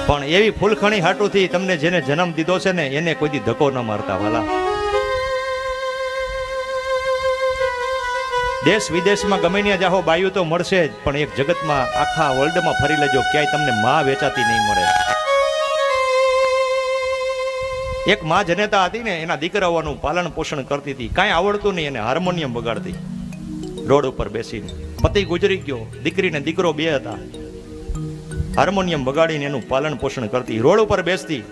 પણ એવી ફૂલખણી હાટુથી તમને જેને જન્મ દીધો છે ને એને કોઈ દી ધક્કો ન મારતા વાલા. દેશ વિદેશમાં ગમે ત્યાં જાહો બાયું તો મળશે જ, પણ એક જગતમાં આખા વર્લ્ડમાં ફરી લેજો, ક્યાંય તમને માં વેચાતી નહીં મળે. એક માં જનેતા હતી ને, એના દીકરાઓનું પાલન પોષણ કરતી હતી. કાંઈ આવડતું નહીં, એને હાર્મોનિયમ બગાડતી રોડ ઉપર બેસીને. પતિ ગુજરી ગયો, દીકરી ને દીકરો બે હતા. હાર્મોનિયમ બગાડીને એનું પાલન પોષણ કરતી. રોડ ઉપર બેસતી,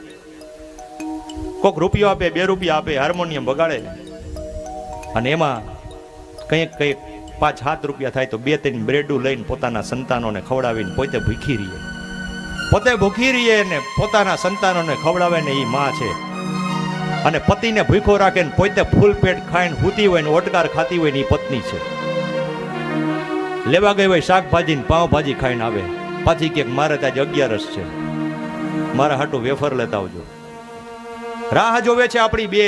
કોક રૂપિયો આપે, 2 રૂપિયા આપે, હાર્મોનિયમ બગાડે. અને એમાં કંઈક 5-7 રૂપિયા થાય તો 2-3 બ્રેડું લઈને પોતાના સંતાનોને ખવડાવીને પોતે ભૂખી રહીએ. પોતે ભૂખી રહીએ ને પોતાના સંતાનોને ખવડાવે ને એ માં છે. અને પતિને ભૂખો રાખે ને પોતે ફૂલ પેટ ખાઈને હૂતી હોય ને ઓટકાર ખાતી હોય ને એ પત્ની છે. લેવા ગઈ હોય શાકભાજી ને પાવભાજી ખાઈને આવે, પાછી કે મારે ત્યાં 11 છે, મારા હાટું વેફર લેતા આવજો. રાહ જોવે છે આપણી બે.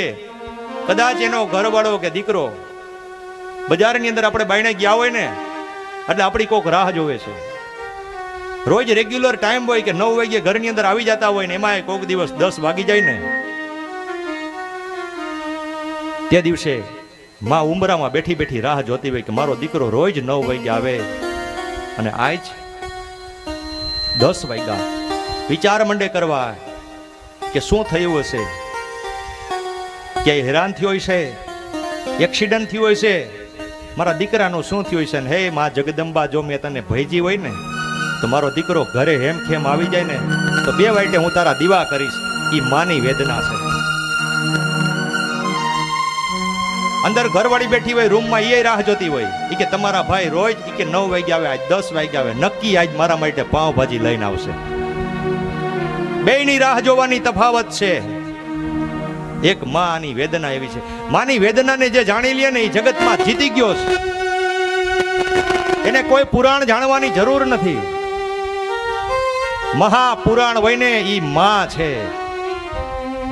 કદાચ એનો ઘરવાળો કે દીકરો બજારની અંદર આપણે બાયણે ગયા હોય ને એટલે આપણી કોક રાહ જોવે છે. રોજ રેગ્યુલર ટાઈમ હોય કે 9 વાગે ઘરની અંદર આવી જતા હોય ને એમાં કોક દિવસ 10 વાગી જાય ને, તે દિવસે માં ઉંબરામાં બેઠી બેઠી રાહ જોતી હોય કે મારો દીકરો રોજ 9 વાગે આવે અને આજ 10 વાગ્યા. વિચાર મંડે કરવા કે શું થયું હશે, ક્યાંય હેરાન થયો હશે, એક્સિડન્ટ થયો હશે, મારા દીકરાનું શું થયું છે. ને હે માં જગદંબા, જો મેં તને ભેજી હોય ને તો મારો દીકરો ઘરે હેમ ખેમ આવી જાય ને તો 2 વાટે હું તારા દીવા કરીશ. ઈ માની વેદના છે. અંદર ઘરવાળી બેઠી હોય રૂમમાં, એ રાહ જોતી હોય ઈ કે તમારા ભાઈ રોજ ઈ કે 9 વાગે આવે, આજ 10 વાગે આવે, નક્કી આજ મારા માટે પાવભાજી લઈને આવશે. બેયની રાહ જોવાની તફાવત છે. એક માની વેદના એવી છે. માની વેદનાને જે જાણી લે ને એ જગતમાં જીતી ગયો છે. એને કોઈ પુરાણ જાણવાની જરૂર નથી. મહાપુરાણ હોય ને ઈ માં છે.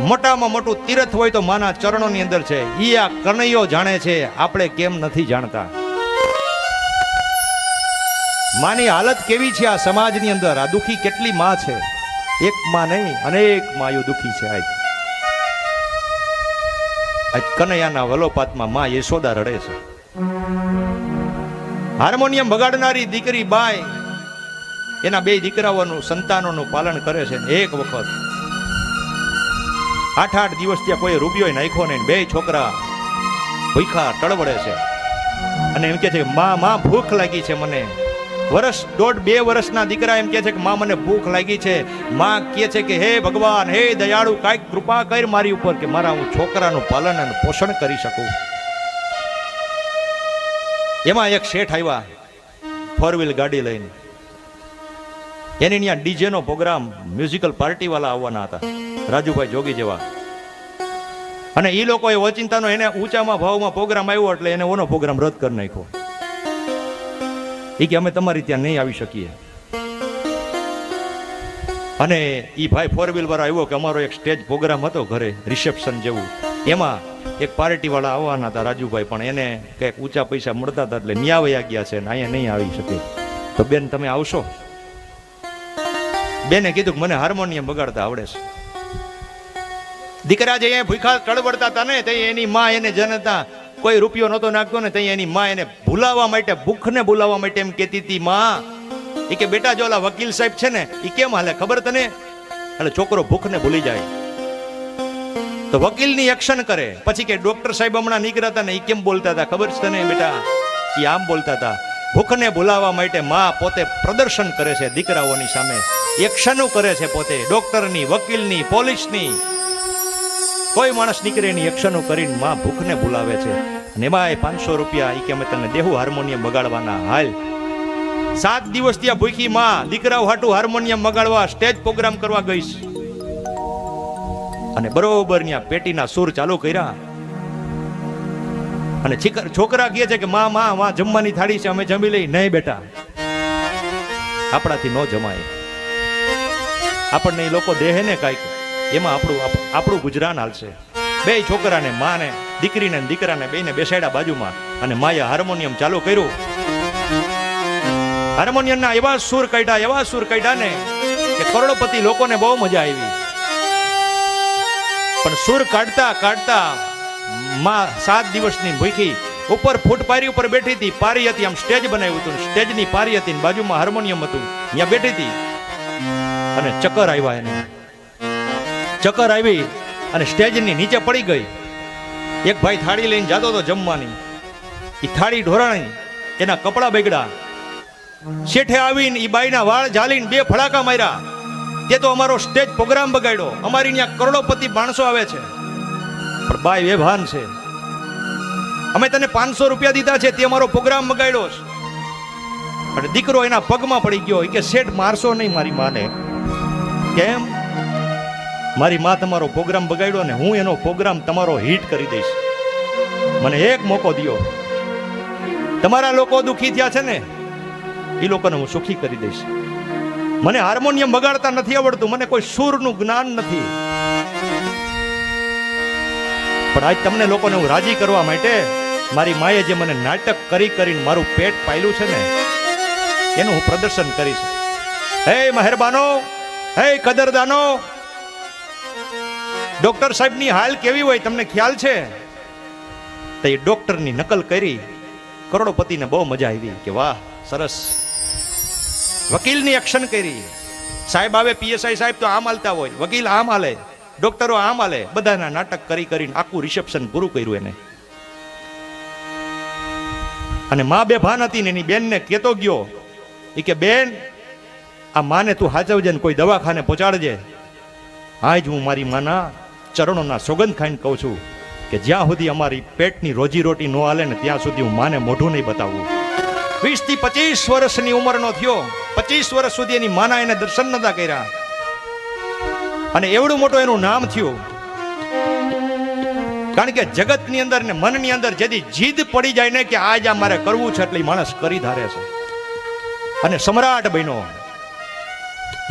મોટામાં મોટું તીર્થ હોય તો માના ચરણોની અંદર છે. ઈ આ કનૈયો જાણે છે, આપણે કેમ નથી જાણતા. માની હાલત કેવી છે આ સમાજની અંદર. આ દુખી કેટલી માં છે. એક માં નહીં, અનેક માયો દુખી છે. આજ કનૈયાના વલોપાતમાં માં યશોદા રડે છે. હાર્મોનિયમ બગાડનારી દીકરી બાઈ એના 2 દીકરાઓનું સંતાનોનું પાલન કરે છે. એક વખત 8 દિવસ ત્યાં કોઈ રૂપિયો નાખ્યો નહીં, 2 છોકરા ભૂખા તળવડે છે. અને એમ કે છે માં ભૂખ લાગી છે મને. 1.5-2 વર્ષના દીકરા એમ કે છે કે માં મને ભૂખ લાગી છે. માં કહે છે કે હે ભગવાન, હે દયાળુ, કાંઈક કૃપા કર મારી ઉપર કે મારા હું છોકરાનું પાલન અને પોષણ કરી શકું. એમાં એક શેઠ આવ્યા 4 વ્હીલ ગાડી લઈને. એની ત્યાં ડીજે નો પ્રોગ્રામ, મ્યુઝિકલ પાર્ટી વાળા આવવાના હતા, રાજુભાઈ જોગી જેવા. અને એ લોકોએ ઓચિંતાનો એને ઊંચામાં ભાવમાં પ્રોગ્રામ આવ્યો એટલે એને ઓનો પ્રોગ્રામ રદ કરી નાખ્યો. એ કે અમે તમારી ત્યાં નહીં આવી શકીએ. અને એ ભાઈ 4 વ્હીલ વાળા આવ્યો કે અમારો એક સ્ટેજ પ્રોગ્રામ હતો ઘરે, રિસેપ્શન જેવું. એમાં એક પાર્ટી વાળા આવવાના હતા રાજુભાઈ, પણ એને કંઈક ઊંચા પૈસા મળતા હતા એટલે ન્યા વયા ગયા છે ને અહીંયા નહીં આવી શકે. તો બેન તમે આવશો? બેને કીધું કે મને હાર્મોનિયમ બગાડતા આવડે છે. દીકરા જે ભૂખા તળવડતા હતા ને તે એની માં એને જનતા કોઈ રૂપિયો નહોતો નાખતો ને ત્યાં એની માં એને ભૂલાવવા માટે, ભૂખને ભૂલાવવા માટે એમ કહેતી હતી, માં એ કે બેટા જો ઓલા વકીલ સાહેબ છે ને એ કેમ હાલે ખબર તને? એટલે છોકરો ભૂખને ભૂલી જાય તો વકીલની એક્શન કરે. પછી કે ડોક્ટર સાહેબ હમણાં નીકળ્યા હતા ને એ કેમ બોલતા હતા ખબર છે તને બેટા? એ આમ બોલતા હતા. ભૂખને ભૂલાવવા માટે માં પોતે પ્રદર્શન કરે છે દીકરાઓની સામે, એક્શનો કરે છે પોતે, ડોક્ટરની, વકીલની, પોલીસની. કોઈ માણસ નીકળે એની એક્શનો કરીને માં ભૂખને ભૂલાવે છે. અને એમાં 500 રૂપિયા એ કે અમે તને દેવું હાર્મોનિયમ બગાડવાના. હાલ 7 દિવસ ત્યાં ભૂખી માં દીકરાઓ હાટું હાર્મોનિયમ બગાડવા સ્ટેજ પ્રોગ્રામ કરવા ગઈ. અને બરોબર ત્યાં પેટીના સુર ચાલુ કર્યા. અને છોકરા કહે છે કે માં જમવાની થાળી છે, અમે જમી લઈ. નહીં બેટા, આપણાથી ન જમાય. આપણને એ લોકો દેહે ને કાંઈક, એમાં આપણું ગુજરાન હાલશે. 2 છોકરાને, માને, દીકરીને દીકરાને બેને બેસાડ્યા બાજુમાં અને માએ હાર્મોનિયમ ચાલુ કર્યું. હાર્મોનિયમના એવા સુર કાઢ્યા ને કે કરોડપતિ લોકોને બહુ મજા આવી, પણ સુર કાઢતા કાઢતા માં 7 દિવસની ભૂખી ઉપર ફૂટપારી ઉપર બેઠી હતી. પારી હતી, આમ સ્ટેજ બનાવ્યું હતું, સ્ટેજની પારી હતી, બાજુમાં હાર્મોનિયમ હતું, ત્યાં બેઠી હતી. અને ચક્કર આવ્યા એને, ચક્કર આવી અને સ્ટેજની નીચે પડી ગઈ. એક ભાઈ થાળી લઈને જતો હતો જમવાની, એ થાળી ઢોરાણી, એના કપડા બગડ્યા. શેઠે આવીને એ બાઈના વાળ ઝાલીને 2 ફડાકા માર્યા. તે તો અમારો સ્ટેજ પ્રોગ્રામ બગાડ્યો, અમારી ત્યાં કરોડોપતિ માણસો આવે છે. પણ બાઈ વેભાન છે, અમે તને 500 રૂપિયા દીધા છે, તે અમારો પ્રોગ્રામ બગાડ્યો છે. અને દીકરો એના પગમાં પડી ગયો કે શેઠ મારશો નહીં મારી માને. કેમ? મારી માં તમારો પ્રોગ્રામ બગાડ્યો ને હું એનો પ્રોગ્રામ તમારો હિટ કરી દઈશ. મને એક મોકો દિયો. તમારા લોકો દુખી થયા છે ને, એ લોકોને હું સુખી કરી દઈશ. મને હાર્મોનિયમ બગાડતા નથી આવડતું, મને કોઈ સૂરનું જ્ઞાન નથી, પણ આજ તમને લોકોને હું રાજી કરવા માટે મારી માએ જે મને નાટક કરી કરીને મારું પેટ પાયલું છે ને, એનું હું પ્રદર્શન કરીશ. હે મહેરબાનો, હે કદરદાનો, ડોક્ટર સાહેબની હાલ કેવી હોય તમને ખ્યાલ છે? તો એ ડોક્ટરની નકલ કરી, કરોડપતિને બહુ મજા આવી કે વાહ સરસ. વકીલની એક્શન કરી, સાહેબ આવે પીએસઆઈ સાહેબ તો આમ હાલતા હોય, વકીલ આમ હાલે, ડોક્ટરો આમ હાલે, બધાના નાટક કરી કરીને આખું રિસેપ્શન પૂરું કર્યું એને. અને માં બેભાન હતી ને એની બેનને કહેતો ગયો એ કે બેન આ માને તું હાચવજે ને કોઈ દવાખાને પહોંચાડજે. આજ હું મારી માના ચરણોના સોગંદ ખાઈને કહું છું કે જ્યાં સુધી અમારી પેટની રોજી રોટી ન હાલે ને ત્યાં સુધી હું માને મોઢું નહીં બતાવું. 20 થી 25 વર્ષની ઉંમરનો થયો, 25 વર્ષ સુધી એની માના એને દર્શન નતા કર્યા, અને એવડું મોટું એનું નામ થયું. કારણ કે જગતની અંદર ને મનની અંદર જેથી જીદ પડી જાય ને કે આજ આ મારે કરવું છે, એટલે માણસ કરી ધારે છે. અને સમ્રાટ બન્યો,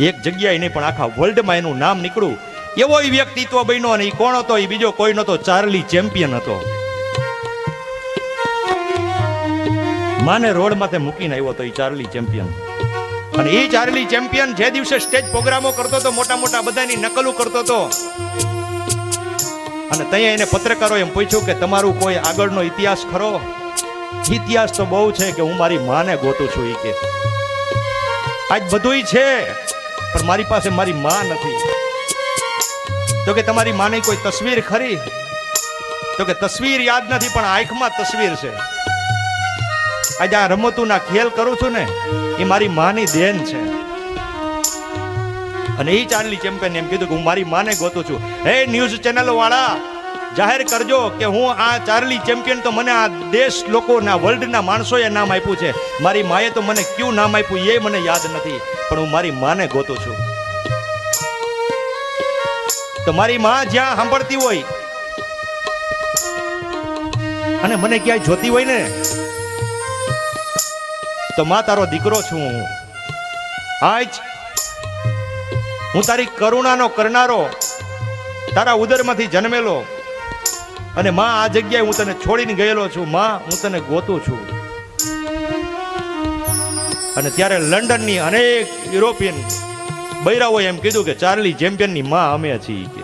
એક જગ્યાએ નહીં પણ આખા વર્લ્ડમાં એનું નામ નીકળ્યું. એવો વ્યક્તિત્વ બન્યો, અને એ કોણ હતો? એ બીજો કોઈ નતો, ચાર્લી ચેમ્પિયન હતો. માને રોડ માથે મૂકીને આવ્યો હતો એ ચાર્લી ચેમ્પિયન. અને એ ચાર્લી ચેમ્પિયન જે દિવસે સ્ટેજ પ્રોગ્રામો કરતો હતો, મોટા મોટા બધાની નકલો કરતો હતો, અને ત્યાં એને પત્રકારો એમ પૂછ્યું કે તમારું કોઈ આગળનો ઇતિહાસ ખરો? ઇતિહાસ તો બહુ છે કે હું મારી માને ગોતું છું. એ કે આજ બધુંય છે પણ મારી પાસે મારી માં નથી. તો કે તમારી માની કોઈ તસવીર ખરી? તો કે તસવીર યાદ નથી પણ આંખમાં તસવીર છે. આજે આ રમતોના ખેલ કરું છું ને એ મારી માની દેન છે. અને એ ચાર્લી ચેમ્પિયન એમ કીધું કે હું મારી માને ગોતું છું. હે ન્યૂઝ ચેનલ વાળા, જાહેર કરજો કે હું આ ચાર્લી ચેમ્પિયન તો મને આ દેશ લોકોના વર્લ્ડના માણસોએ નામ આપ્યું છે, મારી માએ તો મને ક્યું નામ આપ્યું એ મને યાદ નથી, પણ હું મારી માને ગોતું છું. તો મારી માં જ્યાં સાંભળતી હોય અને મને ક્યાંય જોતી હોય ને, તો માં તારો દીકરો છું હું. આજ હું તારી કરુણાનો કરનારો, તારા ઉદરમાંથી જન્મેલો, અને માં આ જગ્યાએ હું તને છોડીને ગયેલો છું. માં હું તને ગોતું છું. અને ત્યારે લંડનની અનેક યુરોપિયન બૈરાઓએ એમ કીધું કે ચાર્લી ચેમ્પિયનની માં અમે છીએ કે.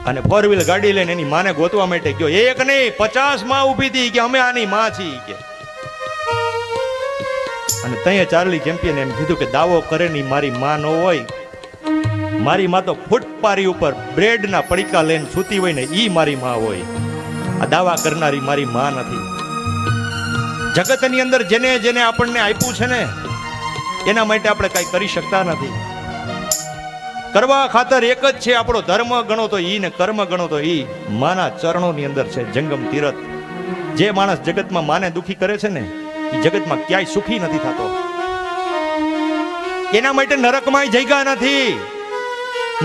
અને 4 વ્હીલ ગાડી લઈને એની માને ગોતવા માટે ગયો. એક નહીં 50 માં ઊભી હતી કે અમે આની માં છીએ કે. અને ત્યાં ચાર્લી ચેમ્પિયન એમ કીધું કે દાવો કરે ની મારી માં ન હોય, મારી માં તો ફૂટપારી ઉપર બ્રેડના પડીકા લઈને સૂતી હોય ને ઈ મારી માં હોય. આ દાવા કરનારી મારી માં નથી. જગતની અંદર જેને જેને આપણને આપ્યું છે ને એના માટે આપણે કઈ કરી શકતા નથી. કરવા ખાતર એક જ છે આપણો ધર્મ ગણો તો ઈ ને કર્મ ગણો તો ઈ. માના ચરણોની અંદર છે જંગમ તીરથ. જે માણસ જગતમાં માને દુખી કરે છે ને એ જગતમાં ક્યાંય સુખી નથી થતો. એના માટે નરકમાં જગ્યા નથી.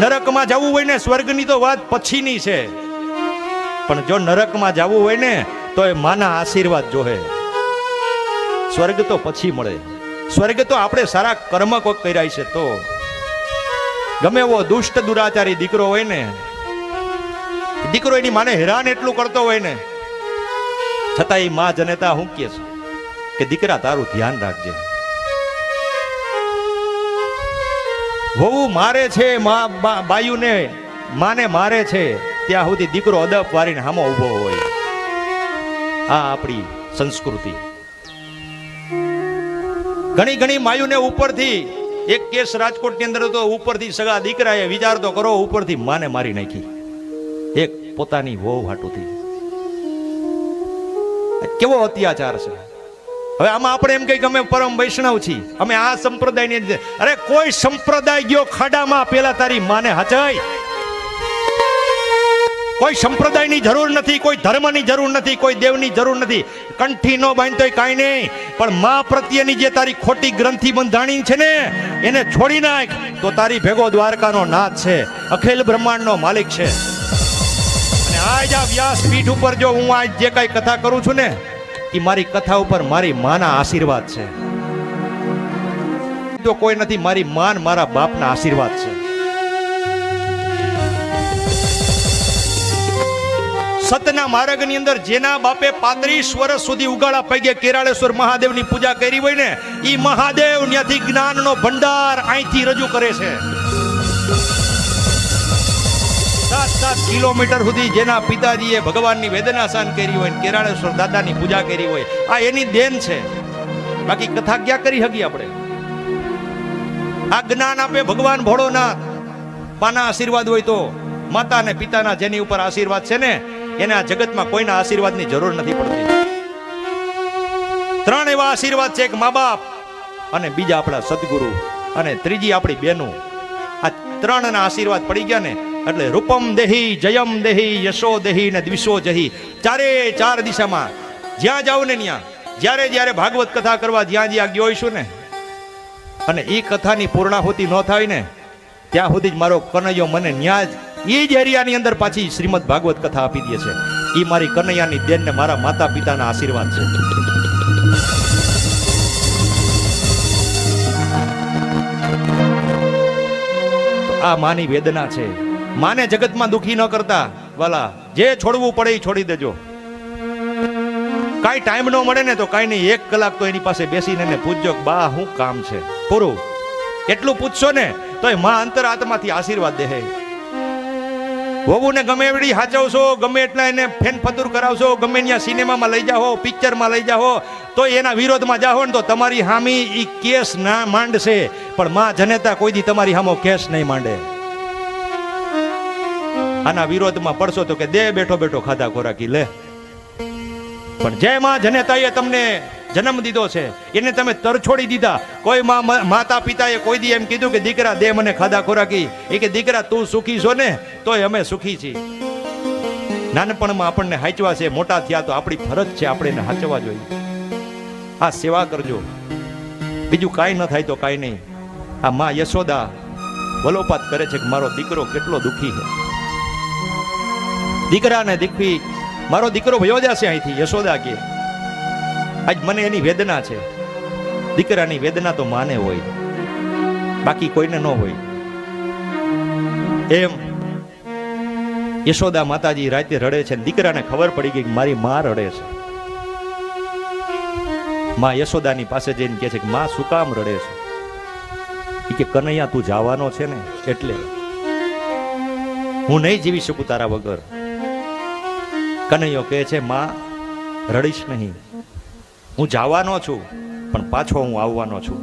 નરકમાં જવું હોય ને, સ્વર્ગની તો વાત પછીની છે, પણ જો નરકમાં જવું હોય ને તો એ માના આશીર્વાદ જોહે. સ્વર્ગ તો પછી મળે. સ્વર્ગ તો આપણે સારા કર્મ કોક કર્યા છે તો. ગમે એવો દુષ્ટ દુરાચારી દીકરો હોય ને, દીકરો એની માને હેરાન એટલું કરતો હોય ને, છતાં એ માં જનેતા હું કે છે કે દીકરા તારું ધ્યાન રાખજે. વહુ મારે છે બાયુને માને મારે છે ત્યાં સુધી દીકરો અદપ વારીને હામો ઊભો હોય. આ આપણી સંસ્કૃતિ. ઘણી ઘણી માયુને ઉપરથી એક કેસ રાજકોટની અંદર તો ઉપરથી સગા દીકરાએ વિચાર તો કરો ઉપરથી માને મારી નાખી એક પોતાની વહુ હાટુથી. કેવો અત્યાચાર છે. હવે આમાં આપણે એમ કહીએ કે અમે પરમ વૈષ્ણવ છીએ, અમે આ સંપ્રદાયની. અરે કોઈ સંપ્રદાય ગયો ખાડામાં પેલા તારી માને હચાય. કોઈ સંપ્રદાયની જરૂર નથી, કોઈ ધર્મની જરૂર નથી, કોઈ દેવની જરૂર નથી. કંઠી નો બાંધતોય કાંઈ નહીં, પણ મા પ્રત્યેની જે તારી ખોટી ગ્રંથિ બંધાણી છે ને એને છોડી નાખ તો તારી ભેગો દ્વારકાનો નાથ છે, અખિલ બ્રહ્માંડનો માલિક છે. અને આજ આ વ્યાસપીઠ ઉપર જો હું આજ જે કઈ કથા કરું છું ને એ મારી કથા ઉપર મારી માના આશીર્વાદ છે. તો કોઈ નથી, મારી માન મારા બાપના આશીર્વાદ છે. સતના માર્ગની અંદર જેના બાપે 35 વર્ષ સુધી ઉગાડા પગે કેરાળેશ્વર મહાદેવની પૂજા કરી હોય ને ઈ મહાદેવ ત્યાંથી જ્ઞાનનો ભંડાર અહીંથી રજૂ કરે છે. 7 કિલોમીટર સુધી જેના પિતાજીએ ભગવાનની વેદના સહન કરી હોય ને કેરાળેશ્વર દાદાની પૂજા કરી હોય આ એની દેન છે. બાકી કથા ક્યાં કરી હકી આપણે? આ જ્ઞાન આપે ભગવાન ભોળોનાથ. પાના આશીર્વાદ હોય તો માતા અને પિતાના જેની ઉપર આશીર્વાદ છે ને એને આ જગતમાં કોઈના આશીર્વાદની જરૂર નથી પડતી. 3 એવા આશીર્વાદ છે, એક મા બાપ અને બીજા આપણા સદગુરુ અને ત્રીજી આપણી બેનું. આ 3 ના આશીર્વાદ પડી ગયા ને એટલે રૂપમ દેહી, જયમ દેહી, યશો દેહી ને દ્વિષો જહી. 4 દિશામાં જ્યાં જાવ ને ત્યાં જ્યારે ભાગવત કથા કરવા જ્યાં ગયો હોઈશું ને અને એ કથાની પૂર્ણાહુતિ ન થાય ને ત્યાં સુધી જ મારો કનૈયો મને ન્યા જ એ જ એરિયાની અંદર પાછી શ્રીમદ ભાગવત કથા આપી દે છે. એ મારી કનૈયાની દેન ને મારા માતા પિતાના આશીર્વાદ છે. આ માની વેદના છે. માને જગતમાં દુખી ન કરતા વાલા, જે છોડવું પડે એ છોડી દેજો. કાંઈ ટાઈમ ન મળે ને તો કાંઈ નહીં, 1 કલાક તો એની પાસે બેસીને એને પૂછજો બા શું કામ છે, પૂરું. એટલું પૂછશો ને તો એ માં અંતરાત્માથી આશીર્વાદ દે. વહુને ગમે એવડી હાચવશો, ગમે એટલા એને ફેન ફતુર કરાવશો, ગમે ત્યાં સિનેમામાં લઈ જાઓ, પિક્ચરમાં લઈ જાઓ, તો એના વિરોધમાં જાઓ ને તો તમારી હામી ઈ કેસ ના માંડશે, પણ માં જનેતા કોઈ દી તમારી હામો કેસ નહીં માંડે. આના વિરોધમાં પડશો તો કે દે બેઠો બેઠો ખાધા ખોરાકી લે. પણ જે માં જનેતાએ તમને જન્મ દીધો છે એને તમે તરછોડી દીધા. કોઈ માતા પિતાએ કોઈ દી એમ કીધું કે દીકરા દે મને ખાધા ખોરાકી? એ કે દીકરા તું સુખી છો ને તોય અમે સુખી છીએ. નાનપણમાં આપણને હાચવા છે, મોટા થયા તો આપણી ફરજ છે આપણે એને હાચવા જોઈએ. આ સેવા કરજો, બીજું કાંઈ ન થાય તો કાંઈ નહીં. આ માં યશોદા વલોપાત કરે છે કે મારો દીકરો કેટલો દુઃખી છે. દીકરાને દીકરી મારો દીકરો ભયો જશે અહીંથી. યશોદા કે આજ મને એની વેદના છે. દીકરાની વેદના તો માને હોય, બાકી કોઈને ન હોય. એમ યશોદા માતાજી રાતે રડે છે. દીકરાને ખબર પડી ગઈ કે મારી માં રડે છે. માં યશોદાની પાસે જઈને કહે છે કે માં શું કામ રડે છે? એ કે કનૈયા તું જવાનો છે ને એટલે હું નહીં જીવી શકું તારા વગર. કનૈયો કહે છે માં રડીશ નહીં, હું જવાનો છું પણ પાછો હું આવવાનો છું.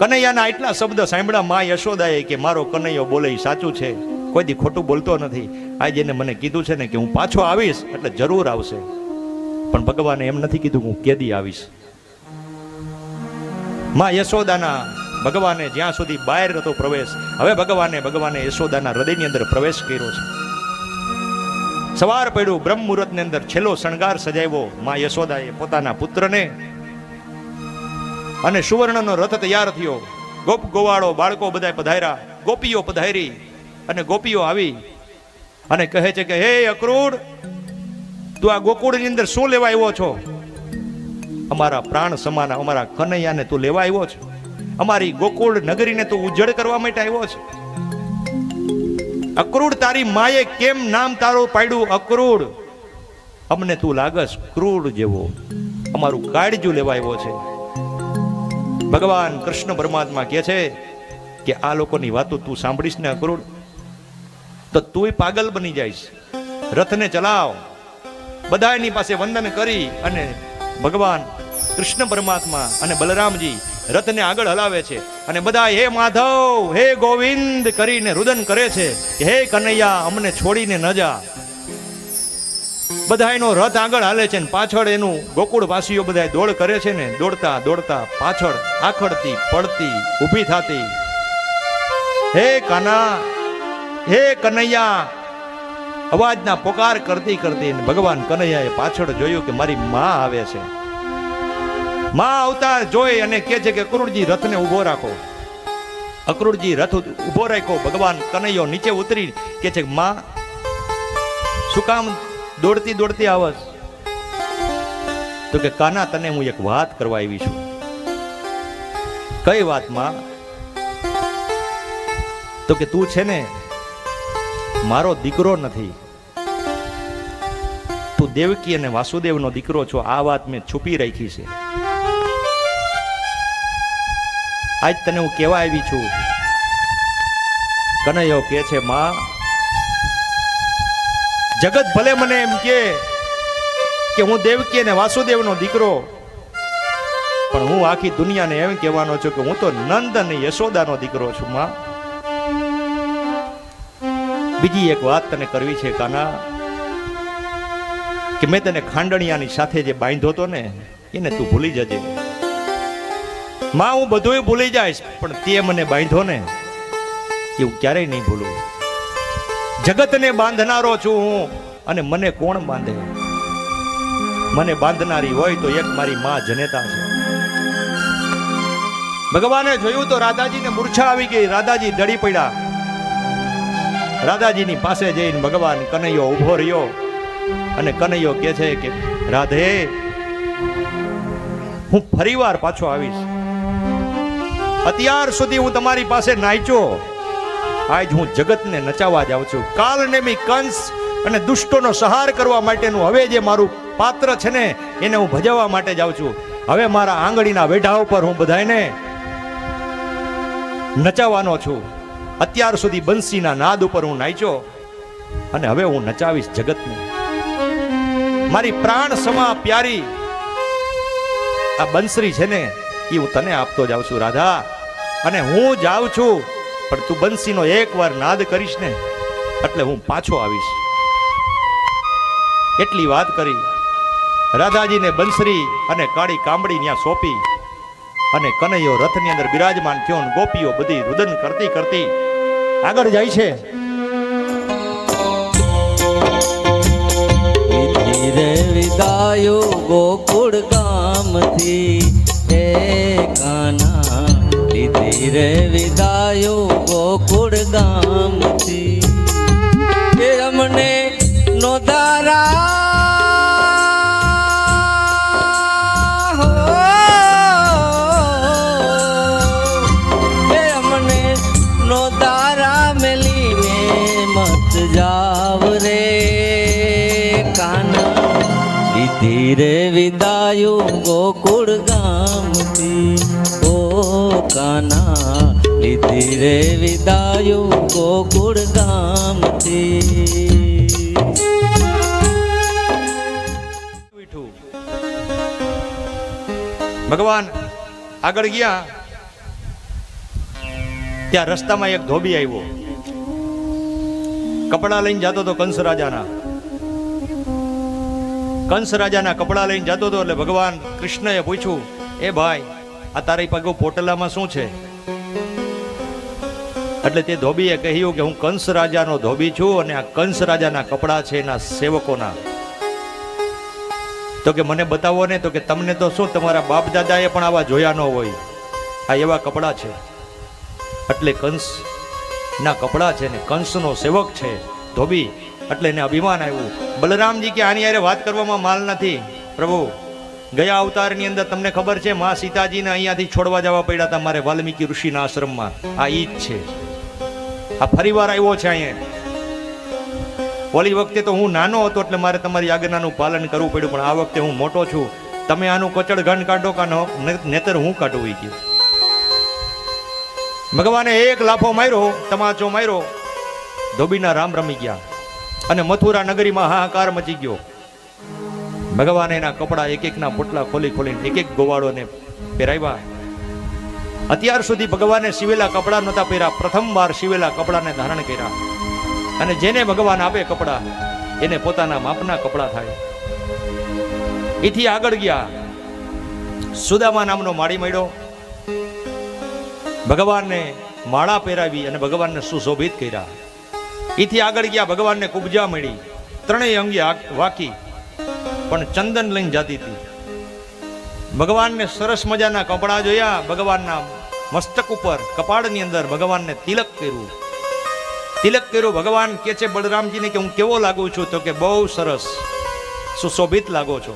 કનૈયાના એટલા શબ્દ સાંભળ્યા માં યશોદાએ કે મારો કનૈયો બોલે સાચું છે, કોઈ દી ખોટું બોલતો નથી. આજે એને મને કીધું છે ને કે હું પાછો આવીશ એટલે જરૂર આવશે, પણ ભગવાને એમ નથી કીધું કે હું કેદી આવીશ. માં યશોદાના ભગવાને જ્યાં સુધી બહાર હતો પ્રવેશ, હવે ભગવાને યશોદાના હૃદયની અંદર પ્રવેશ કર્યો છે. સવાર પડ્યું, બ્રહ્મ મુહૂર્તની અંદર છેલ્લો શણગાર સજાવ્યો માં યશોદાએ પોતાના પુત્રને, અને સુવર્ણનો રથ તૈયાર થયો. ગોપ ગોવાળો બાળકો બધા પધાર્યા, ગોપીઓ પધારી, અને ગોપીઓ આવી અને કહે છે કે હે અક્રૂર, તું આ ગોકુળની અંદર શું લેવા આવ્યો છો? અમારા પ્રાણ સમાન અમારા કનૈયાને તું લેવા આવ્યો છો? અમારી ગોકુળ નગરીને તું ઉજ્જડ કરવા માટે આવ્યો છે? અક્રૂર, તારી માએ કેમ નામ તારું પાડ્યું અક્રૂર? અમને તું લાગસ ક્રૂર જેવો, અમારું કાળજું લેવા આવ્યો છે. ભગવાન કૃષ્ણ પરમાત્મા કહે છે કે આ લોકોની વાતો તું સાંભળીશ ને અક્રૂર તો તુંય પાગલ બની જઈશ. રથને ચલાવ. બધા એની પાસે વંદન કરી અને ભગવાન કૃષ્ણ પરમાત્મા અને બલરામજી રથને આગળ હલાવે છે અને બધા હે માધવ હે ગોવિંદ કરીને રુદન કરે છે કે હે કનૈયા અમને છોડીને ન જા. બધા એનો રથ આગળ હાલે છે ને પાછળ એનું ગોકુળ વાસીઓ બધા દોડ કરે છે ને દોડતા દોડતા પાછળ આખડતી પડતી ઊભી થતી હે કાના હે કનૈયા અવાજના પોકાર કરતી કરતી ભગવાન કનૈયાએ પાછળ જોયું કે મારી માં આવે છે. માં આવતા જોઈ અને કહે છે કે અક્રૂરજી રથને ઊભો રાખો. અક્રૂરજી રથ ઊભો રાખ્યો. ભગવાન કનૈયો નીચે ઉતરી કે છે માં શું કામ દોડતી દોડતી આવસ? તો કે કાના તને હું એક વાત કરવા આવી છું. કઈ વાત માં? તો કે તું છે ને મારો દીકરો નથી, તું દેવકી અને વાસુદેવનો દીકરો છો. આ વાત મેં છુપી રાખી છે. આજ તને હું કહેવા આવી છું. કનૈયો કહે છે માં જગત ભલે મને એમ કે હું દેવકી અને વાસુદેવનો દીકરો, પણ હું આખી દુનિયાને એમ કહેવાનો છું કે હું તો નંદ અને યશોદાનો દીકરો છું. માં બીજી એક વાત તને કરવી છે કાના કે મેં તને ખાંડણિયાની સાથે જે બાંધ્યો હતો ને એને તું ભૂલી જજે. માં હું બધું ભૂલી જઈશ પણ તે મને બાંધ્યો ને એ હું ક્યારેય નહીં ભૂલું. જગતને બાંધનારો છું હું અને મને કોણ બાંધે? મને બાંધનારી હોય તો એક મારી માં જનેતા છે. ભગવાને જોયું તો રાધાજીને મૂર્છા આવી ગઈ. રાધાજી ડળી પડ્યા. રાધાજીની પાસે જઈને ભગવાન કનૈયો ઉભો રહ્યો અને કનૈયો કહે છે કે રાધે હું ફરીવાર પાછો આવીશ. અત્યાર સુધી હું તમારી પાસે નાચ્યો, આજ હું જગતને નચાવવા જાઉં છું. કાલનેમી કંસ અને દુષ્ટોનો સંહાર કરવા માટેનું હવે જે મારું પાત્ર છે ને એને હું ભજવવા માટે જાઉં છું. હવે મારા આંગળીના વેઢા ઉપર હું બધાને નચાવવાનો છું. અત્યાર સુધી બંસીના નાદ ઉપર હું નાચ્યો અને હવે હું નચાવીશ જગતને. મારી પ્રાણ સમા પ્યારી આ બંસરી છે ને એ હું તને આપતો જાઉં છું રાધા. અને હું જાઉં છું પણ તું બંસીનો એકવાર નાદ કરીશ ને એટલે હું પાછો આવીશ. એટલી વાત કરી. રાધાજીને બંસરી અને કાળી કામડી ત્યાં સોંપી અને કનૈયો રથની અંદર બિરાજમાન થયો. ગોપીઓ બધી રુદન કરતી કરતી આગળ જાય છે. ધીરે વિદાયો ગોકુળ ગામથી હે કાના, ધીરે વિદાયો ગોકુળ ગામથી હે અમને નોધારા જાવ રે કાના, ધીરે વિદાયો ગોકુળ ગામથી ઓ કાના, ધીરે વિદાયો ગોકુળ ગામથી. ભગવાન આગળ ગયા ત્યાં રસ્તામાં એક ધોબી આવ્યો. કપડા લઈને જતો હતો કંસ રાજાના કપડા લઈને જતો હતો. એટલે ભગવાન કૃષ્ણએ પૂછ્યું એ ભાઈ આ તારી પગ પોટલામાં શું છે? એટલે તે ધોબીએ કહ્યું કે હું કંસ રાજાનો ધોબી છું અને આ કંસ રાજાના કપડા છે એના સેવકોના. તો કે મને બતાવો ને. તો કે તમને તો શું તમારા બાપ દાદાએ પણ આવા જોયા ન હોય, આ એવા કપડા છે. એટલે કંસ ના કપડા છે ને કંસનો સેવક છે ધોબી. એટલે એને અભિમાન આવ્યું. બલરામજી કે આની યારે વાત કરવામાં માલ નથી પ્રભુ. ગયા અવતારની અંદર તમને ખબર છે માં સીતાજીને અહીંયાથી છોડવા જવા પડ્યા હતા મારે વાલ્મીકી ઋષિના આશ્રમમાં. આ ઈ જ છે. આ ફરીવાર આવ્યો છે અહીંયા. ઓલી વખતે તો હું નાનો હતો એટલે મારે તમારી આજ્ઞાનું પાલન કરવું પડ્યું, પણ આ વખતે હું મોટો છું. તમે આનું કચડ ઘન કાઢો કા નેતર હું કાઢું ગયું. ભગવાને એક લાફો માર્યો, તમાચો માર્યો, ધોબીના રામ રમી ગયા અને મથુરા નગરીમાં હાહાકાર મચી ગયો. ભગવાને એના કપડા એક એકના પોટલા ખોલી ખોલીને એક એક ગોવાળોને પહેરાવ્યા. અત્યાર સુધી ભગવાને સીવેલા કપડા નહોતા પહેર્યા, પ્રથમવાર સીવેલા કપડાને ધારણ કર્યા. અને જેને ભગવાન આપે કપડા એને પોતાના માપના કપડા થાય. એથી આગળ ગયા, સુદામા નામનો માળી મળ્યો. ભગવાનને માળા પહેરાવી અને ભગવાનને સુશોભિત કર્યા. એથી આગળ ગયા, ભગવાનને કુબજા મળી, ત્રણેય અંગે વાકી, પણ ચંદન લઈને જાતી હતી. ભગવાનને સરસ મજાના કપડા જોયા. ભગવાનના મસ્તક ઉપર કપાળની અંદર ભગવાનને તિલક કર્યું. તિલક કર્યું. ભગવાન કે છે બળરામજીને કે હું કેવો લાગુ છું? તો કે બહુ સરસ, સુશોભિત લાગો છો.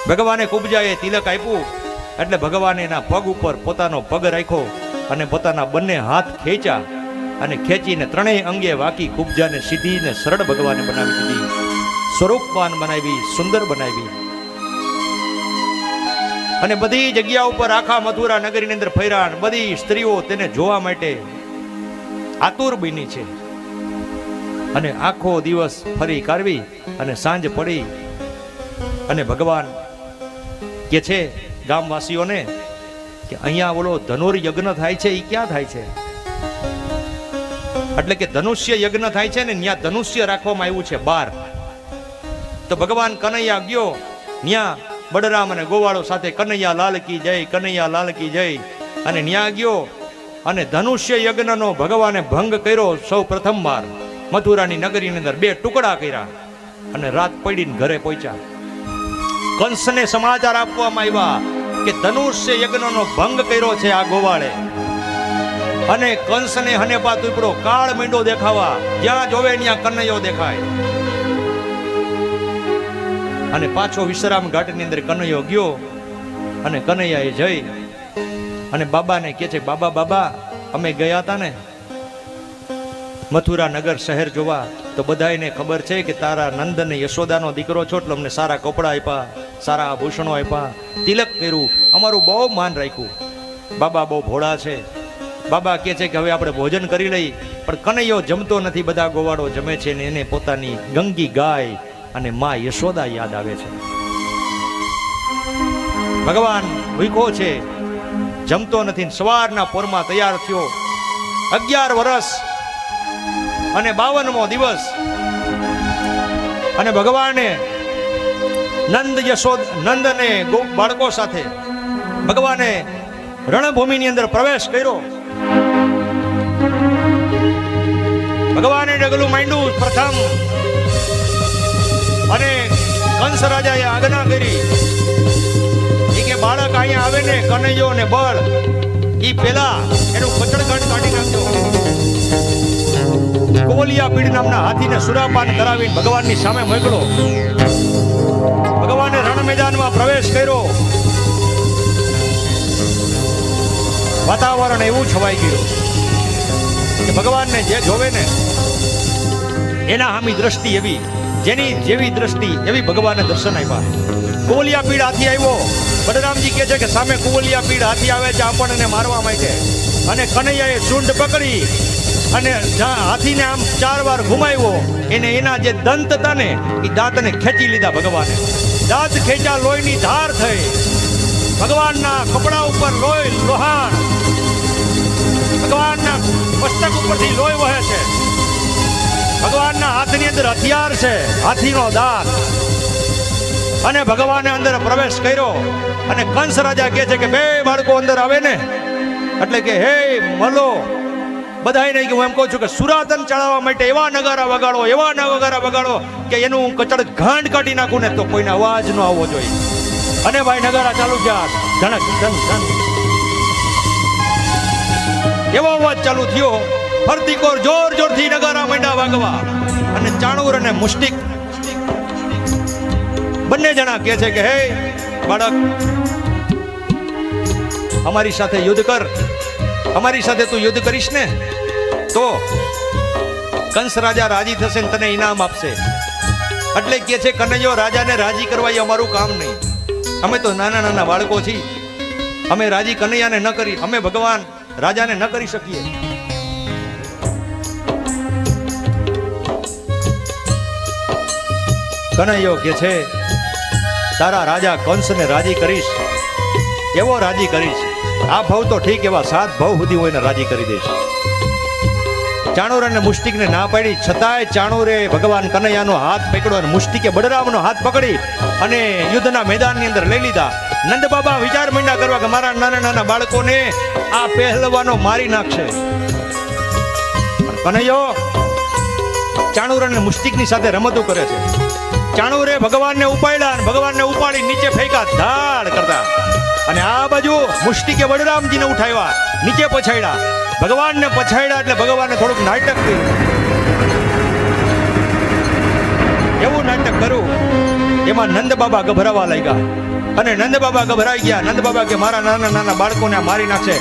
ભગવાને કુબજાએ તિલક આપ્યું એટલે ભગવાને એના પગ ઉપર પોતાનો પગ રાખ્યો અને પોતાના બંને હાથ ખેંચ્યા અને ખેંચીને ત્રણેય અંગે વાકી કુબજાને સીધીને સરળ ભગવાને બનાવી દીધી, સ્વરૂપવાન બનાવી, સુંદર બનાવી. અને બધી જગ્યા ઉપર આખા મથુરા નગરીની અંદર ફર્યા. બધી સ્ત્રીઓ તેને જોવા માટે આતુર બની છે. અને આખો દિવસ ફરી કાઢવી અને સાંજ પડી અને ભગવાન કે છે ગામવાસીઓને કે અહીંયા બોલો ધનુર યજ્ઞ થાય છે, એ ક્યાં થાય છે? એટલે કે ધનુષ્ય યજ્ઞ થાય છે ને, ત્યાં ધનુષ્ય રાખવામાં આવ્યું છે બાર. તો ભગવાન કનૈયા ગયો ત્યાં બળરામ અને ગોવાળો સાથે, કનૈયા લાલ કી જય, કનૈયા લાલ કી જય. અને ન્યા ગયો અને ધનુષ્ય યજ્ઞનો ભગવાને ભંગ કર્યો. સૌ પ્રથમવાર મથુરાની નગરીની અંદર બે ટુકડા કર્યા અને રાત પડીને ઘરે પહોંચ્યા. કંસને સમાચાર આપવામાં આવ્યા કે ધનુષ્ય યજ્ઞનો ભંગ કર્યો છે આ ગોવાળે. અને કંસને હનેપા તુપડો કાળ મીંડો દેખાવા, જ્યાં જોવે ત્યાં કનૈયો દેખાય. અને પાછો વિશ્રામ ઘાટની અંદર કનૈયો ગયો અને કનૈયાએ જઈ અને બાબાને કહે છે, બાબા બાબા અમે ગયા હતા ને મથુરા નગર શહેર જોવા, તો બધાને ખબર છે કે તારા નંદ અને યશોદાનો દીકરો છો, એટલે અમને સારા કપડા આપ્યા, સારા આભૂષણો આપ્યા, તિલક કર્યું, અમારું બહુ માન રાખ્યું. બાબા બહુ ભોળા છે. બાબા કહે છે કે હવે આપણે ભોજન કરી લઈ. પણ કનૈયો જમતો નથી, બધા ગોવાળો જમે છે ને એને પોતાની ગંગી ગાય અને માં યશોદા યાદ આવે છે. ભગવાન ભૂખ્યો છે, જમતો નથી. સવારના પોરમાં તૈયાર થયો. 11 વર્ષ અને 52મો દિવસ. અને ભગવાને નંદ અને બાળકો સાથે ભગવાને રણભૂમિની અંદર પ્રવેશ કર્યો. ભગવાને ડગલું માંડ્યું પ્રથમ. અને કંસ રાજાએ આજ્ઞા કરી કે બાળક અહીંયા આવે ને કનૈયો ને બળ, ઈ પેલા એનું કચડગાંઠ કાઢી નાખજો. કોલિયા પીડ નામના હાથીને સુરાપાન કરાવીને ભગવાનની સામે મોકલો. ભગવાને રણ મેદાનમાં પ્રવેશ કર્યો. વાતાવરણ એવું છવાઈ ગયું કે ભગવાનને જે જોવે ને એના હામી દ્રષ્ટિ એવી, જેની જેવી દ્રષ્ટિ એવી ભગવાને દર્શન આપ્યા. કુવલિયા પીડ હાથી આવ્યો. બલરામજી કહે છે કે સામે કુવલિયા પીડ હાથી આવે છે આપણને મારવા માટે. અને કનૈયાએ સૂંઢ પકડી અને હાથીને આમ 4 વાર ઘુમાવ્યો. એને એના જે દંત હતા ને એ દાંતને ખેંચી લીધા ભગવાને. દાંત ખેંચ્યા, લોહીની ધાર થઈ. ભગવાનના કપડા ઉપર લોહી લોહાણ, ભગવાનના મસ્તક ઉપરથી લોહી વહે છે. ભગવાનના હાથની અંદર હથિયાર છે, હાથીનો દાંત. અને ભગવાને અંદર પ્રવેશ કર્યો. અને કંસ રાજા કહે છે કે 2 બાળકો અંદર આવે ને એટલે કે હે મલો, બધાને હું એમ કહું છું કે સુરાતન ચડાવવા માટે એવા નગારા વગાડો, એવા નગારા વગાડો કે એનું કચડ ઘાંટ કાઢી નાખું ને તો કોઈને અવાજ ન આવવો જોઈએ. અને ભાઈ નગારા ચાલુ થયા, ધણક ધન ધન એવો અવાજ ચાલુ થયો. ફરતી કોર જોર જોરથી નગારા માંડ્યા વાગવા. અને ચાણુર અને મુષ્ટિક બંને જણા કહે છે કે હે બાળક, અમારી સાથે યુદ્ધ કર. અમારી સાથે તું યુદ્ધ કરીશ ને તો કંસ રાજા રાજી થશે ને તને ઇનામ આપશે. એટલે કે છે કનૈયો રાજાને રાજી કરવા એ અમારું કામ નહીં. અમે તો નાના નાના બાળકો છીએ. અમે રાજી કનૈયાને ન કરી. અમે ભગવાન રાજાને ન કરી શકીએ? કનૈયો કે છે તારા રાજા કંસને રાજી કરીશ, એવો રાજી કરીશ, આ ભવ તો ઠીક, એવા 7 ભવ સુધી હોય ને રાજી કરી દઈશ. ચાણૂર અને મુષ્ટિકને ના પાડી છતાંય ચાણૂરે ભગવાન કનૈયાનો હાથ પકડ્યો અને મુષ્ટિકે બળરામનો હાથ પકડી અને યુદ્ધના મેદાનની અંદર લઈ લીધા. નંદ બાબા વિચાર માંડ્યા કરવા કે મારા નાના નાના બાળકોને આ પહેલવાનો મારી નાખશે. કનૈયો ચાણૂર અને મુષ્ટિકની સાથે રમતો કરે છે. ચાણૂરે ભગવાનને ઉપાડ્યા અને ભગવાનને ઉપાડી નીચે ફેંક્યા ધાડ કરતા, અને આ બાજુ મુષ્ટિકે બળરામજીને ઉઠાવ્યા, નીચે પછાડ્યા. ભગવાનને પછાડ્યા એટલે ભગવાને થોડુંક નાટક કર્યું. એવું નાટક કર્યું એમાં નંદ બાબા ગભરાવા લાગ્યા. અને નંદ બાબા ગભરાઈ ગયા. નંદ બાબા કે મારા નાના નાના બાળકોને આ મારી નાખશે.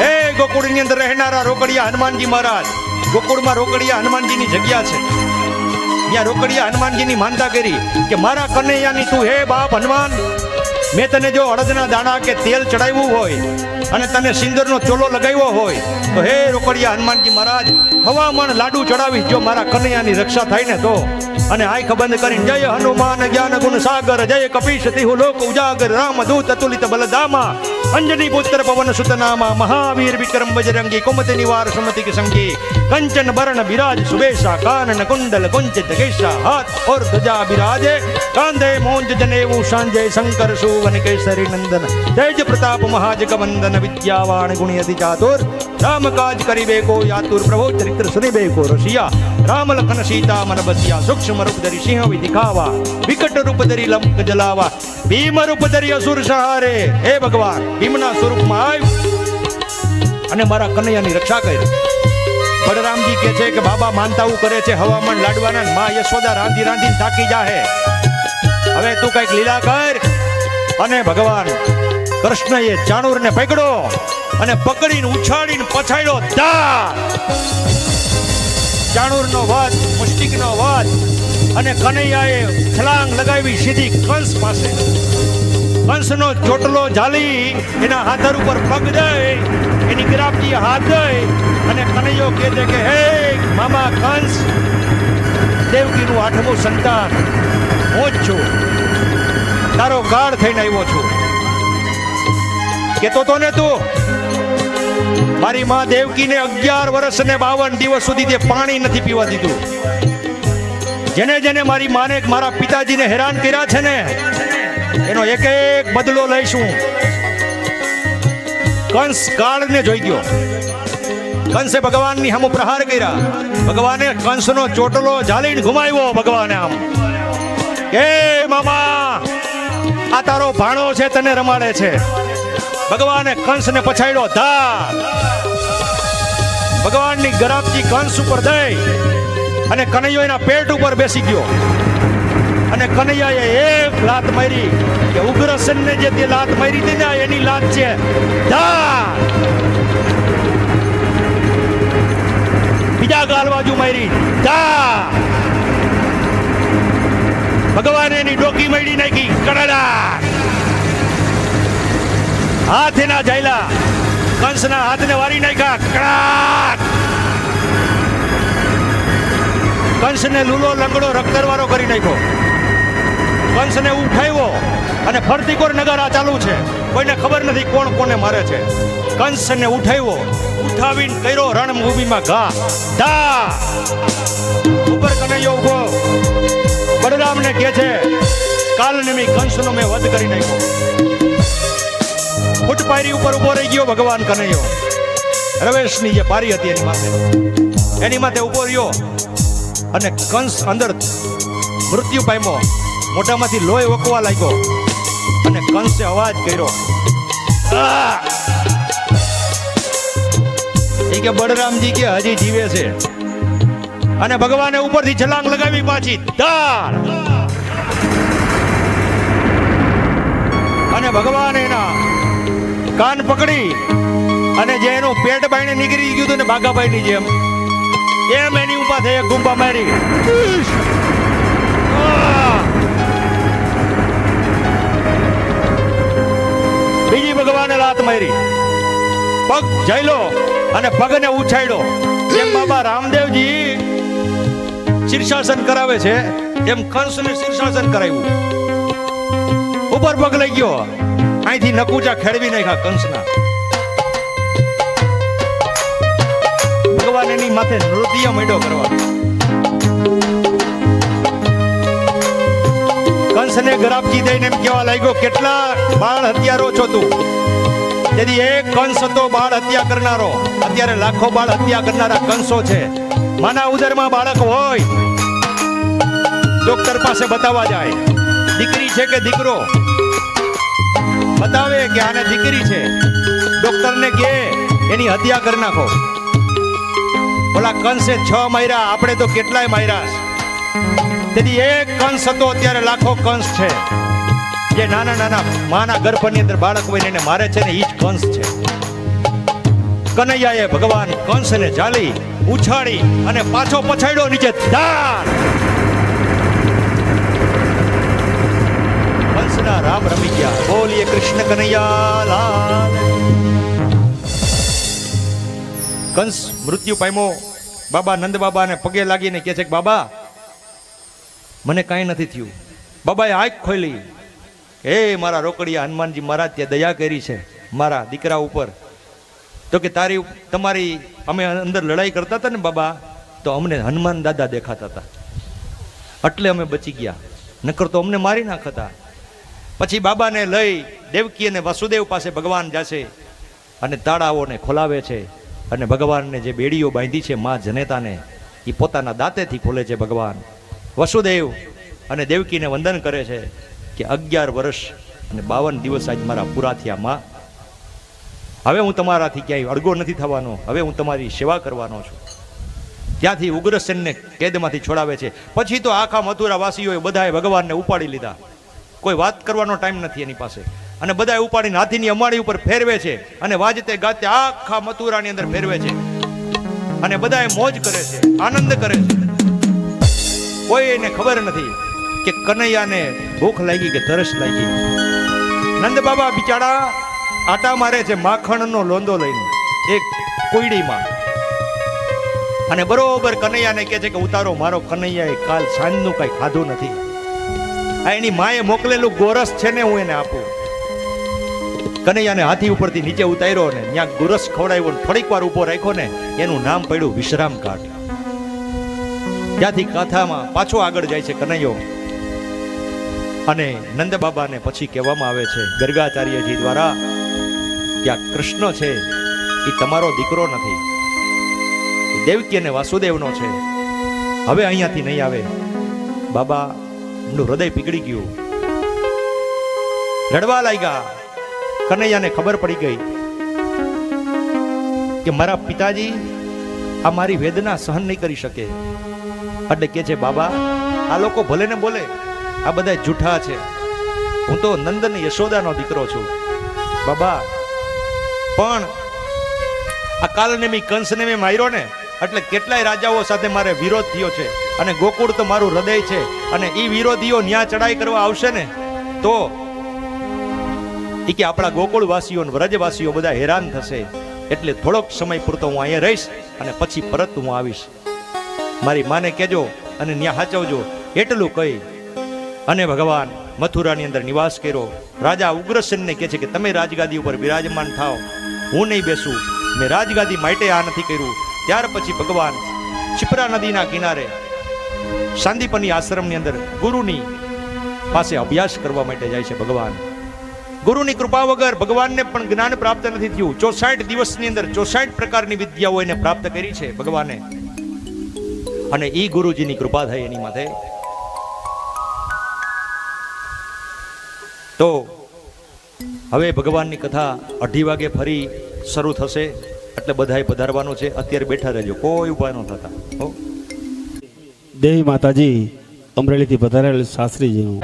એ ગોકુળની અંદર રહેનારા રોકડિયા હનુમાનજી મહારાજ, ગોકુળમાં રોકડિયા હનુમાનજીની જગ્યા છે. ત્યાં રોકડિયા હનુમાનજીની માનતા કરી કે મારા કનૈયાની તું હે બાપ હનુમાન, મેં તને જો અડદના દાણા કે તેલ ચડાવ્યું હોય અને તને સિંદૂરનો ચોલો લગાવ્યો હોય તો હે રોકડિયા હનુમાનજી મહારાજ હવામાન લાડુ ચડાવીશ, જો મારા કનૈયાની રક્ષા થાય ને તો. અને આંખ બંધ કરીને જય હનુમાન જ્ઞાન ગુણ સાગર, જય કપીશ તિહુ લોક ઉજાગર, રામદૂત અતુલિત બલધામા, અંજની પુત્ર પવન સુત નામા, મહાવીર વિક્રમ બજરંગી, કુમતિ નિવાર સુમતિ કે સંગી, કંચન બરણ બિરાજ સુબેશા, કાનન કુંડલ કુંચિત કેશા, હાથ ઓર ધજા બિરાજે, કાંધે મોંજ જનેવું સાંજે, શંકર સુવન કેસરી નંદન, તેજ પ્રતાપ મહાજગ વંદન, વિદ્યાવાન ગુણી અતિ ચાતુર, રામ કાજ કરીબે કો યાતુર, પ્રભુ ચરિત્ર સુનિબે કો રસિયા, રામ લખન સીતા મન બસિયા, સૂક્ષ્મ રૂપ ધરી સિંહ વિધિખાવા, વિકટ રૂપ ધરી લંક જલાવા, ભીમ રૂપ ધરી અસુર સહારે. હે ભગવાન ભીમના સ્વરૂપમાં આવ અને મારા કનૈયાની રક્ષા કરી. બળરામજી કહે છે કે બાબા માનતાઓ કરે છે હવામાન લાડવાના, માં યશોદા રાંધી રાંધીને થાકી જાહે, હવે તું કઈક લીલા કર. અને ભગવાન કૃષ્ણએ ચાણૂરને પકડ્યો અને પકડીને ઉછાળીને પછાડ્યો. ચાણૂરનો વધ, મુષ્ટિકનો વધ, અને કનૈયાએ છલાંગ લગાવી સીધી કંસ પાસે. કંસનો ચોટલો ઝાલી એના હાથર ઉપર પગ દઈ, એની ગિરાપજી હાથ દઈ અને કનૈયો કહે છે કે હે મામા કંસ, દેવકીનું 8મું સંતાન હું જ છું, તારો કાળ થઈને આવ્યો છું. કેતો તો ને તું મારી માં દેવકીને 11 વર્ષ ને 52 દિવસ સુધી તે પાણી નથી પીવા દીધું. જેને જેને મારી માને મારા પિતાજીને હેરાન કર્યા છે ને એનો એક એક બદલો લઈશું. કંસ કાળને જોઈ ગયો. કંસે ભગવાનની સામે પ્રહાર કર્યા. ભગવાને કંસનો ચોટલો ઝાલીને ઘુમાવ્યો. ભગવાને આમ કે મામા આ તારો ભાણો છે, તને રમાડે છે. ભગવાને કંસને પછાડ્યો. ભગવાનની ગરાબજી કંસ ઉપર દઈ અને કનૈયો એના પેટ ઉપર બેસી ગયો. અને કનૈયાએ એક લાત મારી કે ઉગ્રસેનને જે તે લાત મારી હતી ને એની લાત છે. બીજા ગાલ બાજુ મારી. ભગવાને એની ડોકી મારી નાખી. કડડા હાથ એના જાયલા, કંસના હાથને વારી નાખ્યા. કડાક કંસને લૂલો લંગડો રક્તરવારો કરી નાખ્યો. કંસને ઉઠાવ્યો અને ફરતી કોર નગારા ચાલુ છે, કોઈને ખબર નથી કોણ કોને મારે છે. કંસને ઉઠાવ્યો, ઉઠાવીને કર્યો રણભૂમિમાં ઘા. ઉપર કનૈયો ઉભો બળરામને કહે છે કાલ નિમી કંસનો મેં વધ કરી નાખ્યો. ફૂટપાયરી ઉપર ઉભો રહી ગયો ભગવાન કનૈયો. રવેશની જે પારી હતી એની માથે ઉભો રહ્યો અને કંસ અંદર મૃત્યુ પામ્યો. મોઢામાંથી લોહી વકવા લાગ્યો અને કંસે અવાજ કર્યો. એ કે બળરામજી કે હજી જીવે છે. અને ભગવાને ઉપરથી છલાંગ લગાવી પાછી. અને ભગવાન એના કાન પકડી અને જે એનું પેટ બાઈને નીકળી ગયું હતું ને બાગાભાઈની જેમ એમ એની ઉપર થઈ એક ગુંબા મારી. બીજી ભગવાને લાત મારી. પગ જઈલો અને પગને ઉછાળ્યો. જેમ બાબા રામદેવજી શીર્ષાસન કરાવે છે એમ કંસને શીર્ષાસન કરાવ્યું. ઉપર પગ લઈ ગયો, અહીંથી નકુચા ખેડવી નાખ્યા કંસના. ભગવાન એની માથે નૃત્ય માંડ્યો કરવા. કંસને ગરાબજી દઈને એમ કહેવા લાગ્યો, કેટલા બાળ હત્યારો છો તું? તેથી એક કંસ હતો બાળ હત્યા કરનારો. અત્યારે લાખો બાળ હત્યા કરનારા કંસો છે. માના ઉદરમાં બાળક હોય ડોક્ટર પાસે બતાવવા જાય, દીકરી છે કે દીકરો, બતાવે કે આને દીકરી છે, ડોક્ટરને કહે એની હત્યા કરી નાખો. ઓલા કંસે 6 માર્યા, આપણે તો કેટલાય માર્યા. તેથી એક કંસ હતો, અત્યારે લાખો કંસ છે. જે નાના નાના માના ગર્ભની અંદર બાળક હોય એને મારે છે ને ઈ જ કંસ છે. કનૈયાએ ભગવાન કંસને જાલી ઉછાળી અને પાછો પછાડ્યો નીચે. ધાર કંસના રામ રમી ગયા. બોલીએ કૃષ્ણ કનૈયા લાલ. કંસ મૃત્યુ પામ્યો. બાબા નંદ બાબાને પગે લાગીને કહે છે કે બાબા મને કાંઈ નથી થયું. બાબાએ આંખ ખોલી. હે મારા રોકડિયા હનુમાનજી મહારાજ, તે દયા કરી છે મારા દીકરા ઉપર. તો કે તમારી અમે અંદર લડાઈ કરતા હતા ને બાબા, તો અમને હનુમાન દાદા દેખાતા હતા એટલે અમે બચી ગયા, નકર તો અમને મારી નાખતા. પછી બાબાને લઈ દેવકી અને વસુદેવ પાસે ભગવાન જશે અને તાળાઓને ખોલાવે છે. અને ભગવાનને જે બેડીઓ બાંધી છે મા જનેતાને, એ પોતાના દાંતેથી ખોલે છે ભગવાન. વસુદેવ અને દેવકીને વંદન કરે છે કે 11 વર્ષ અને 52 દિવસ આજ મારા પૂરા થયા માં. હવે હું તમારાથી ક્યાંય અડગો નથી થવાનો, હવે હું તમારી સેવા કરવાનો છું. ત્યાંથી ઉગ્રસેનને કેદમાંથી છોડાવે છે. પછી તો આખા મથુરા વાસીઓએ બધાએ ભગવાનને ઉપાડી લીધા. કોઈ વાત કરવાનો ટાઈમ નથી એની પાસે. અને બધાએ ઉપાડીને હાથીની અમાડી ઉપર ફેરવે છે અને વાજતે ગાતે આખા મથુરાની અંદર ફેરવે છે. અને બધાએ મોજ કરે છે, આનંદ કરે છે. કોઈ એને ખબર નથી કે કનૈયાને ભૂખ લાગી કે તરસ લાગી. નંદ બાબા બિચારા આટા મારે છે માખણનો લોંદો લઈને એક કોયડીમાં. અને બરોબર કનૈયાને કહે છે કે ઉતારો, મારો કનૈયાએ કાલ સાંજનું કઈ ખાધું નથી. આ એની માએ મોકલેલું ગોરસ છે ને હું એને આપું. કનૈયાને હાથી ઉપરથી નીચે ઉતાર્યો ને ત્યાં ગોરસ ખવડાવ્યો ને થોડીક વાર ઉભો રાખ્યો ને એનું નામ પડ્યું વિશ્રામ ઘાટ. ત્યાંથી કથામાં પાછો આગળ જાય છે કનૈયો. અને નંદ બાબાને પછી કહેવામાં આવે છે ગર્ગાચાર્યજી દ્વારા કે આ કૃષ્ણ છે એ તમારો દીકરો નથી, એ દેવકી અને વાસુદેવનો છે. હવે અહીંયાથી નહીં આવે. બાબા નું હૃદય પીગળી ગયું, રડવા લાગ્યા. કનૈયાને ખબર પડી ગઈ કે મારા પિતાજી આ મારી વેદના સહન નહીં કરી શકે. એટલે કે છે બાબા આ લોકો ભલે ને બોલે, આ બધા જૂઠા છે, હું તો નંદ ને યશોદાનો દીકરો છું. બાબા પણ આ કાલને મેં કંસને મેં માર્યો ને એટલે કેટલાય રાજાઓ સાથે મારે વિરોધ થયો છે. અને ગોકુળ તો મારું હૃદય છે. અને એ વિરોધીઓ ન્યા ચડાઈ કરવા આવશે ને તો એ કે આપણા ગોકુળવાસીઓ વ્રજવાસીઓ બધા હેરાન થશે. એટલે થોડોક સમય પૂરતો હું અહીંયા રહીશ અને પછી પરત હું આવીશ. મારી માને કહેજો અને ન્યા હાચવજો. એટલું કહી અને ભગવાન મથુરાની અંદર નિવાસ કર્યો. રાજા ઉગ્રસેનને કહે છે કે તમે રાજગાદી ઉપર બિરાજમાન થાઓ, હું નહીં બેસું, મેં રાજગાદી માટે આ નથી કર્યું. ત્યાર પછી ભગવાન શિપ્રા નદીના કિનારે સાંદીપની આશ્રમની અંદર ગુરુની પાસે અભ્યાસ કરવા માટે જાય છે. ભગવાન ગુરુની કૃપા વગર ભગવાનને પણ જ્ઞાન પ્રાપ્ત નથી થયું. 64 દિવસની અંદર 64 પ્રકારની વિદ્યાઓ એને પ્રાપ્ત કરી છે ભગવાને. અને ઈ ગુરુજીની કૃપા થઈ એની માથે. તો હવે ભગવાનની કથા 2:30 વાગે ફરી શરૂ થશે. એટલે બધાએ પધારવાનું છે. અત્યારે બેઠા રહેજો, કોઈ ઉભા ન થતા. દેવી માતાજી અમરેલીથી પધારેલ શાસ્ત્રીજીનું.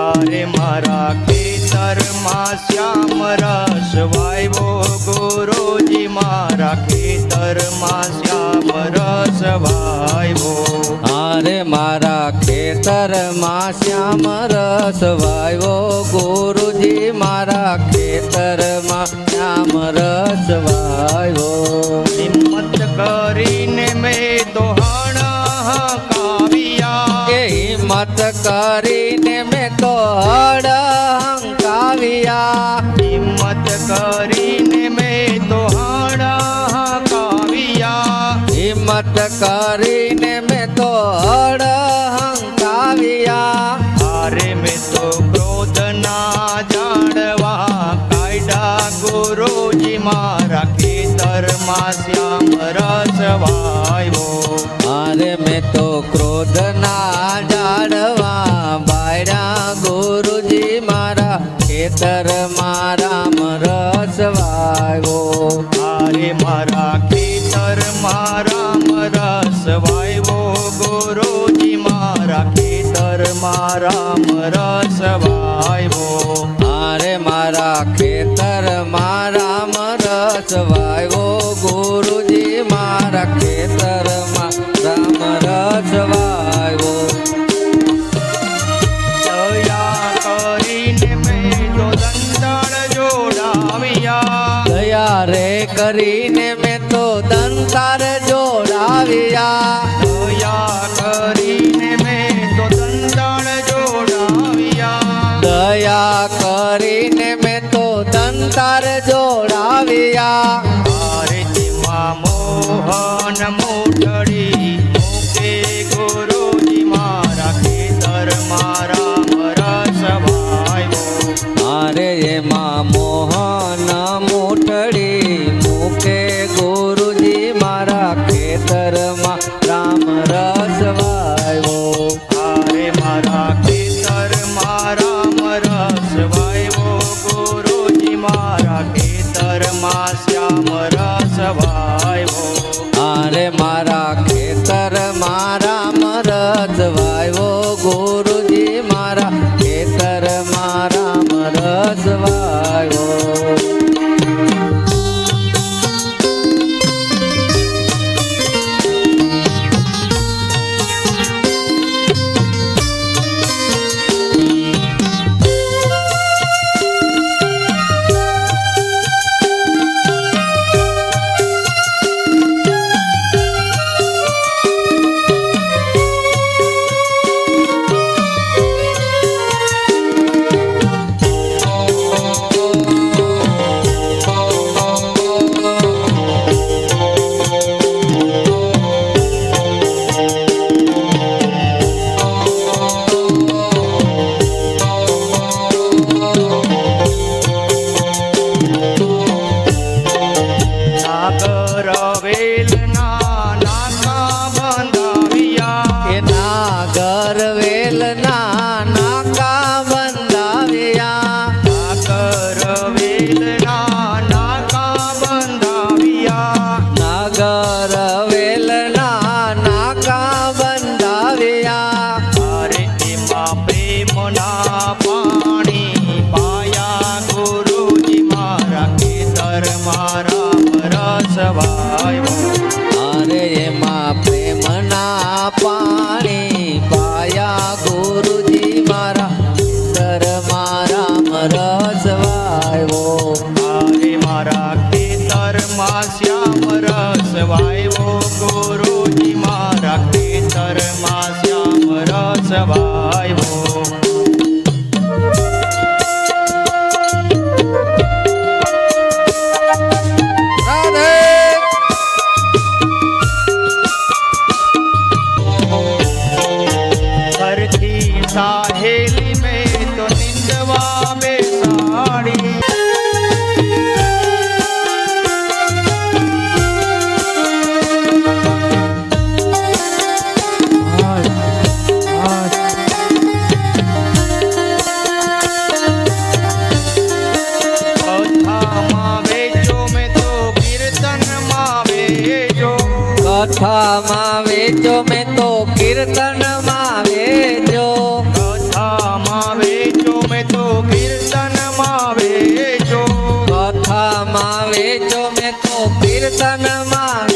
અરે મારા ખેતરમાં શ્યામ રસ વાવ્યો ગુરુજી, મારા ખેતર ખેતરમાં શ્યામ રસ વાવ્યો. અરે મારા ખેતરમાં શ્યામ રસ વાવ્યો ગુરુજી મારા ખેતરમાં શ્યામ રસ વાવ્યો. હિંમત કરીને મેં તો હણકાવ્યા. એ હિંમત કરીને મેં તો હડકાવ્યા. હિંમત કરીને મેં તો હણકાવ્યા. હિંમત કરીને મેં તો હડકાવ્યા. અરે મેં તો ક્રોધના જાડવા કાયડા ગુરુજી મારા ખેતરમાં શ્યામ રસ વાવ્યો. અરે મેં તો ક્રોધના જાડવા બાયડા ગુરુજી મારા ખેતરમાં રામ રસ વાવ્યો. અરે મારા ખેતરમાં રામ રસ વાવ્યો ગુરુજી મારા ખેતરમાં રામ રસ વાવ્યો. અરે મારા ખેતરમાં રામ રસ વાવ્યો ગુરુજી મારા ખેતરમાં રામ રસ વાવ્યો. દયા કરીને મેં તો દંતાળ જોડાવ્યા. દયા રે કરીને મેં તો દંતાર જોડાવ્યા. દયા કરીને મેં તો દંતાળ જોડાવ્યા. દયા કરીને મેં તો દંતાર જોડાવ્યા. આરતીમાં મોહન મોઢડી મૂકે ગુરુજી મારા ખેતરમાં રામ રસ વાવ્યો. અરે એમાં મોહન મોટડી મૂકે ગુરુજી મારા ખેતરમાં રામ રસ વાવ્યો. અરે મારા ખેતરમાં રામ રસ વાવ્યો ગુરુજી મારા ખેતરમાં શ્યામ રસ વાવ્યો. અરે મારા ખેતરમાં રામ રસ વાવ્યો ગુરુજી મારા ખેતરમાં રામ રસ વાવ્યો. નાગર વેલના નાકા બંધાવ્યા. એ નાગર વેલના નાકા બંધાવ્યા. નાગર વેલના નાકા બંધાવ્યા. નાગર વેલના નાકા બંધાવ્યા. અરે એમાં પ્રેમના પાણી પાયા ગુરુજી મારા ખેતરમાં રામ રસ વાવ્યો. અરે એમાં પ્રેમના પાણી પાયા ગુરુજી મારા ખેતરમાં રામ રસ વાવ્યો. અરે મારા ખેતરમાં શ્યામ રસ વાવ્યો ગુરુજી મારા ખેતરમાં શ્યામ રસ વાવ્યો. રાધે ઘરથી સાહેલી મેં તો નિંદવા બેસાડી. કથામાં વેચો મેં તો કીર્તનમાં વેચો. કથામાં વેચો મેં તો કીર્તનમાં વેચો. કથામાં વેચો મેં તો કીર્તનમાં વેચો. કથામાં વેચો મેં તો કીર્તનમાં